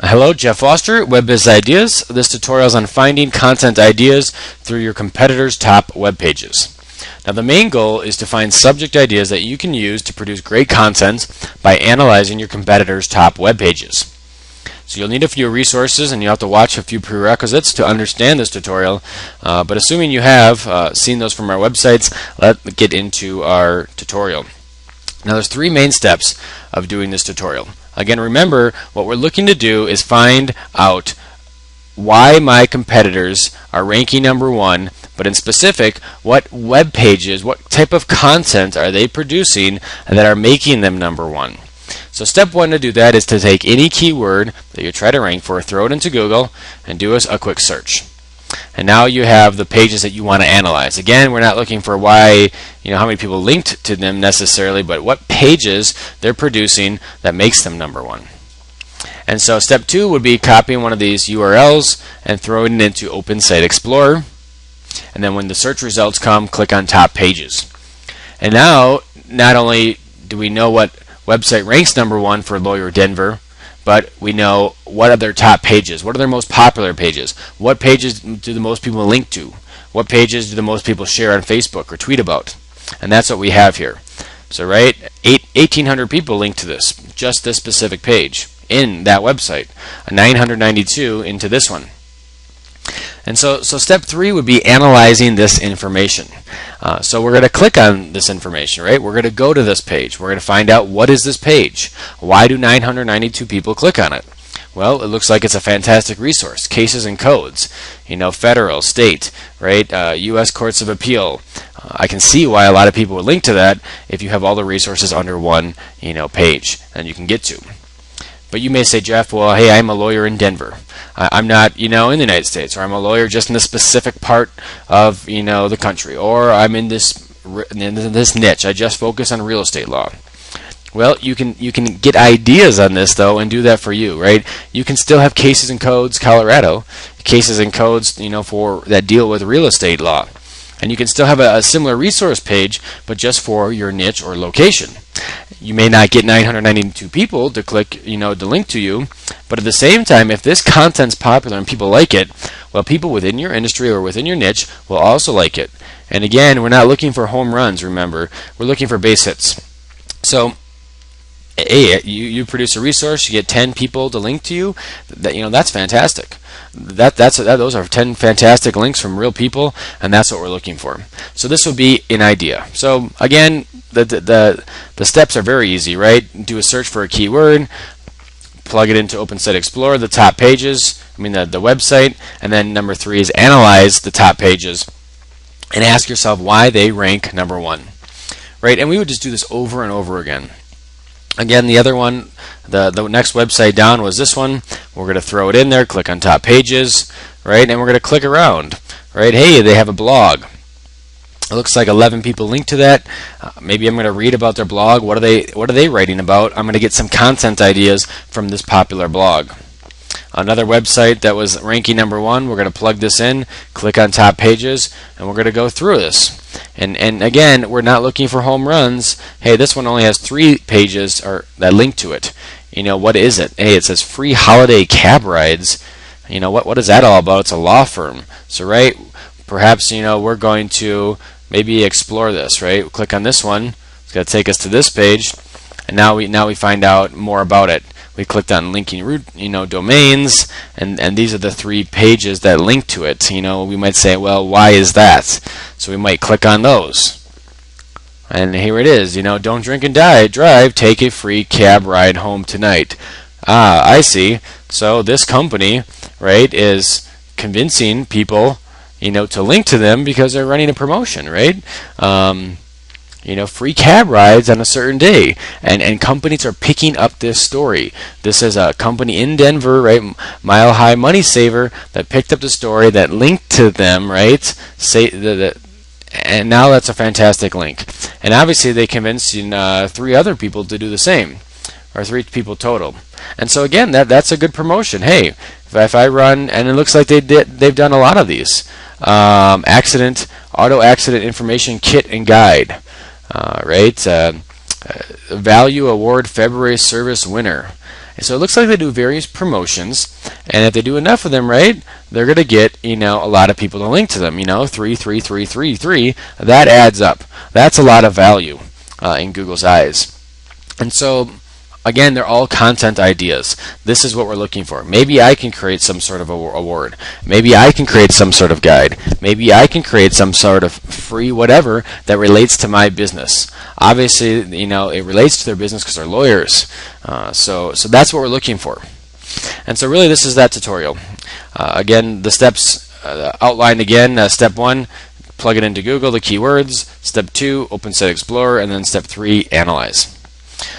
Hello, Jeff Foster, WebBiz Ideas. This tutorial is on finding content ideas through your competitors' top web pages. Now, the main goal is to find subject ideas that you can use to produce great content by analyzing your competitors' top web pages. So you'll need a few resources and you'll have to watch a few prerequisites to understand this tutorial, but assuming you have seen those from our websites, let's get into our tutorial. Now, there's three main steps of doing this tutorial. Again, remember, what we're looking to do is find out why my competitors are ranking #1, but in specific, what web pages, what type of content are they producing that are making them #1. So step one to do that is to take any keyword that you try to rank for, throw it into Google, and do a quick search. And now you have the pages that you want to analyze. Again, we're not looking for why, how many people linked to them necessarily, but what pages they're producing that makes them #1. And so step two would be copying one of these URLs and throwing it into Open Site Explorer. And then when the search results come, click on Top Pages. And now, not only do we know what website ranks #1 for Lawyer Denver, but we know what are their top pages, what are their most popular pages, what pages do the most people link to, what pages do the most people share on Facebook or tweet about. And that's what we have here. So 1,800 people linked to this, just this specific page in that website, 992 into this one. And so step three would be analyzing this information. So we're going to click on this information, right? We're going to go to this page. We're going to find out, what is this page? Why do 992 people click on it? Well, it looks like it's a fantastic resource. Cases and codes, federal, state, right? U.S. Courts of Appeal. I can see why a lot of people would link to that if you have all the resources under one, page that you can get to. But you may say, Jeff, well, hey, I'm a lawyer in Denver. I'm not, in the United States, or I'm a lawyer just in a specific part of, the country, or I'm in this niche. I just focus on real estate law. Well, you can get ideas on this though, and do that for you, right? You can still have cases and codes, Colorado, cases and codes, for that deal with real estate law. And you can still have a similar resource page, but just for your niche or location. You may not get 992 people to click, to link to you, but at the same time, if this content's popular and people like it, well, people within your industry or within your niche will also like it. And again, we're not looking for home runs, remember. We're looking for base hits. So, hey, you produce a resource, you get 10 people to link to you, that's fantastic. Those are 10 fantastic links from real people, and that's what we're looking for. So this would be an idea. So again, the steps are very easy, right? Do a search for a keyword, plug it into Open Site Explorer, the top pages, the website, and then number three is analyze the top pages and ask yourself why they rank #1, right? And we would just do this over and over again. Again, the other one, the next website down was this one. We're going to throw it in there, click on top pages, right? And we're going to click around, right? Hey, they have a blog. It looks like 11 people linked to that. Maybe I'm going to read about their blog. What are they writing about? I'm going to get some content ideas from this popular blog. Another website that was ranking #1, we're going to plug this in, click on top pages, and we're going to go through this. And again, we're not looking for home runs. Hey, this one only has 3 pages that link to it. What is it? Hey, it says free holiday cab rides. What is that all about? It's a law firm. So right, perhaps we're going to maybe explore this, right? Click on this one. It's going to take us to this page, and now we find out more about it. We clicked on linking root, domains, and these are the 3 pages that link to it. We might say, well, why is that? So we might click on those. And here it is, don't drink and drive, take a free cab ride home tonight. Ah, I see. So this company, right, is convincing people, to link to them because they're running a promotion, right? Free cab rides on a certain day, and companies are picking up this story. This is a company in Denver, right, Mile High Money Saver, that picked up the story that linked to them, right? And now that's a fantastic link. And obviously they convinced 3 other people to do the same, or 3 people total. And so again, that's a good promotion. Hey, if I run, and it looks like they've done a lot of these. Auto accident information kit and guide. Right? Value Award February Service winner. And so it looks like they do various promotions, and if they do enough of them, right, they're going to get, a lot of people to link to them. 3, 3, 3, 3, 3. That adds up. That's a lot of value in Google's eyes. And so, again, they're all content ideas. This is what we're looking for. Maybe I can create some sort of award. Maybe I can create some sort of guide. Maybe I can create some sort of free whatever that relates to my business. Obviously, it relates to their business because they're lawyers. So that's what we're looking for. And so really this is that tutorial. Again, the steps outlined again. Step 1, plug it into Google, the keywords. Step 2, open Site Explorer. And then step 3, analyze.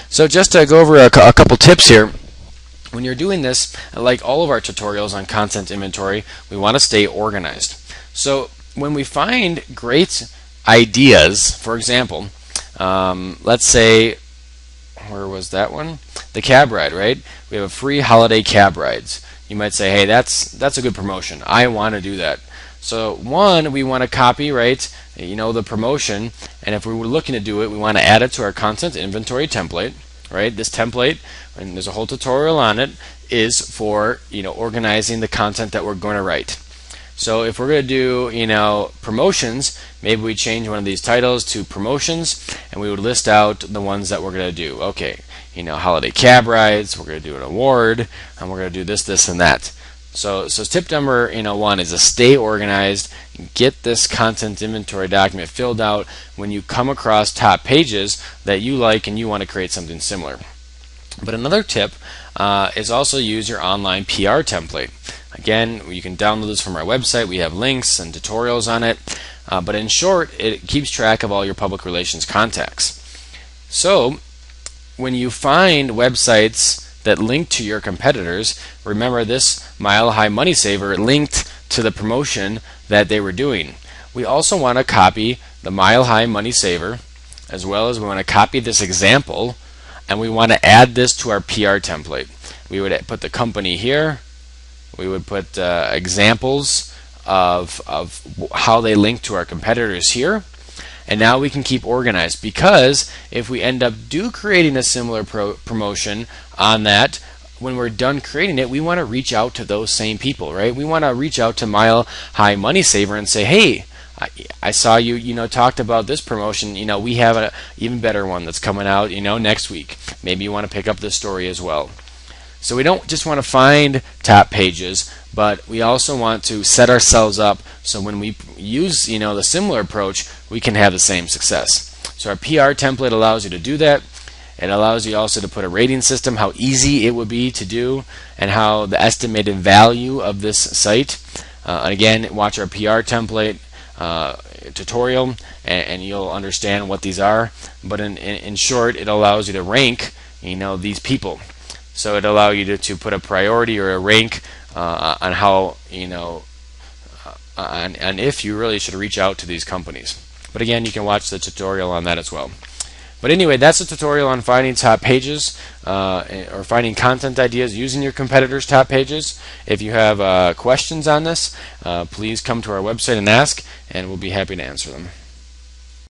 So just to go over a couple tips here. When you're doing this, like all of our tutorials on content inventory, we want to stay organized. So when we find great ideas, for example, let's say, where was that one? The cab ride, right? We have a free holiday cab rides. You might say, hey, that's a good promotion. I want to do that. So one, we want to copy, right, the promotion, and if we were looking to do it, we want to add it to our content inventory template, right? This template, and there's a whole tutorial on it, is for, organizing the content that we're going to write. So if we're going to do, promotions, maybe we change one of these titles to promotions, and we would list out the ones that we're going to do. Okay, holiday cab rides, we're going to do an award, and we're going to do this, this, and that. So tip number 1 is to stay organized. Get this content inventory document filled out when you come across top pages that you like and you want to create something similar. But another tip is also use your online PR template. Again, you can download this from our website. We have links and tutorials on it. But in short, it keeps track of all your public relations contacts. So when you find websites that link to your competitors, remember this Mile High Money Saver linked to the promotion that they were doing. We also want to copy the Mile High Money Saver, as well as we want to copy this example, and we want to add this to our PR template. We would put the company here. We would put examples of how they link to our competitors here. And now we can keep organized, because if we end up creating a similar promotion on that, when we're done creating it, we want to reach out to those same people, right? We want to reach out to Mile High Money Saver and say, hey, I saw you talked about this promotion. We have an even better one that's coming out next week. Maybe you want to pick up this story as well. So we don't just want to find top pages, but we also want to set ourselves up so when we use the similar approach, we can have the same success. So our PR template allows you to do that. It allows you also to put a rating system, how easy it would be to do, and how the estimated value of this site. Again, watch our PR template tutorial, and you'll understand what these are. But in short, it allows you to rank these people. So it allows you to put a priority or a rank on how and if you really should reach out to these companies. But again, you can watch the tutorial on that as well. But anyway, that's a tutorial on finding top pages or finding content ideas using your competitors' top pages. If you have questions on this, please come to our website and ask, and we'll be happy to answer them.